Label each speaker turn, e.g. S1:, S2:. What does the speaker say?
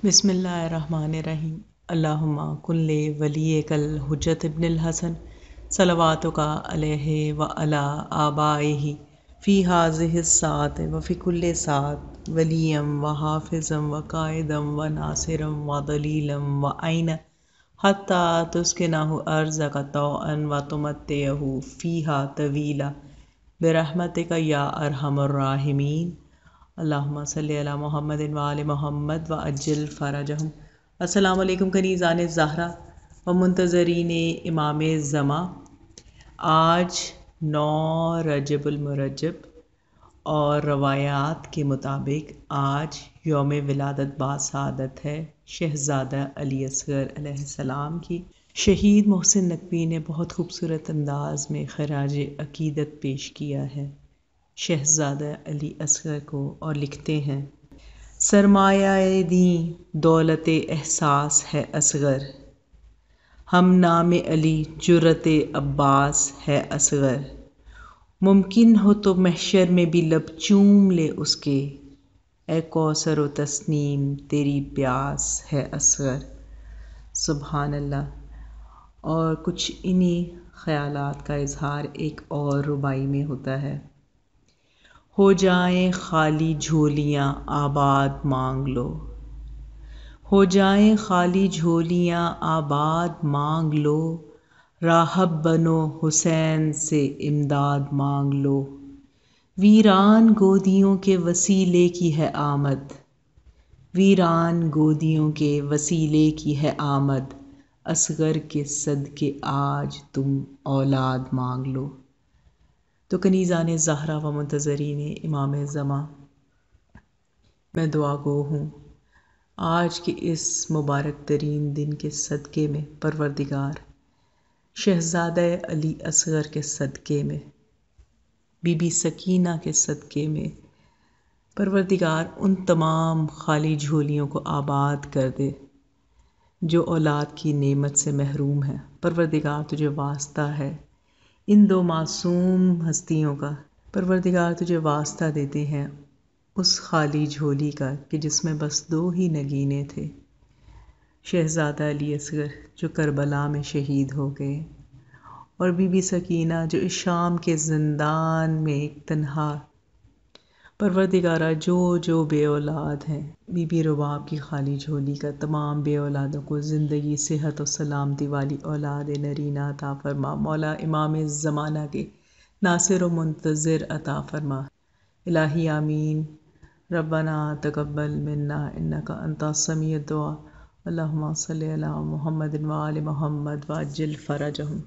S1: بسم اللہ الرحمن الرحیم اللہم کن ولیک الحجت ابن الحسن صلواتک علیہ وعلی آبائہ فی ہذہ الساعۃ وفی کل ساعۃ ولیا وحافظا وقائدا وناصرا ودلیلا وعینا حتی تسکنہ ارضک طوعا وتمتعہ فیہا طویلا برحمتک یا ارحم الراحمین اللہم صلی علی محمد وآل محمد وعجل فرجہم۔ السلام علیکم کنیزان زہرا و منتظرین امام زماں۔ آج 9 رجب المرجب اور روایات کے مطابق آج یوم ولادت باسعادت ہے شہزادہ علی اصغر علیہ السلام کی۔ شہید محسن نقوی نے بہت خوبصورت انداز میں خراج عقیدت پیش کیا ہے شہزادہ علی اصغر کو، اور لکھتے ہیں: سرمایہ دیں دولت احساس ہے اصغر، ہم نام علی جرت عباس ہے اصغر، ممکن ہو تو محشر میں بھی لب چوم لے اس کے، اے کوثر و تسنیم تیری پیاس ہے اصغر۔ سبحان اللہ۔ اور کچھ انہی خیالات کا اظہار ایک اور ربائی میں ہوتا ہے: ہو جائیں خالی جھولیاں آباد مانگ لو، ہو جائیں خالی جھولیاں آباد مانگ لو، راہب بنو حسین سے امداد مانگ لو، ویران گودیوں کے وسیلے کی ہے آمد، ویران گودیوں کے وسیلے کی ہے آمد، اصغر کے صدقے آج تم اولاد مانگ لو۔ تو کنیزان زہرا و منتظرین امام زماں، میں دعا گو ہوں آج کے اس مبارک ترین دن کے صدقے میں پروردگار شہزادہ علی اصغر کے صدقے میں، بی بی سکینہ کے صدقے میں پروردگار ان تمام خالی جھولیوں کو آباد کر دے جو اولاد کی نعمت سے محروم ہے۔ پروردگار تجھے واسطہ ہے ان دو معصوم ہستیوں کا، پروردگار تجھے واسطہ دیتے ہیں اس خالی جھولی کا کہ جس میں بس 2 ہی نگینے تھے، شہزادہ علی اصغر جو کربلا میں شہید ہو گئے، اور بی بی سکینہ جو اس شام کے زندان میں ایک تنہا۔ پروردگارہ جو بے اولاد ہیں، بی بی رباب کی خالی جھولی کا تمام بے اولادوں کو زندگی، صحت و سلامتی والی اولاد نرینہ عطا فرما۔ مولا امام زمانہ کے ناصر و منتظر عطا فرما۔ الہی آمین۔ ربنا تقبل منا انک انت السمیع الدعاء۔ اللہم صلی علی محمد وآل محمد وعجل فرجہم۔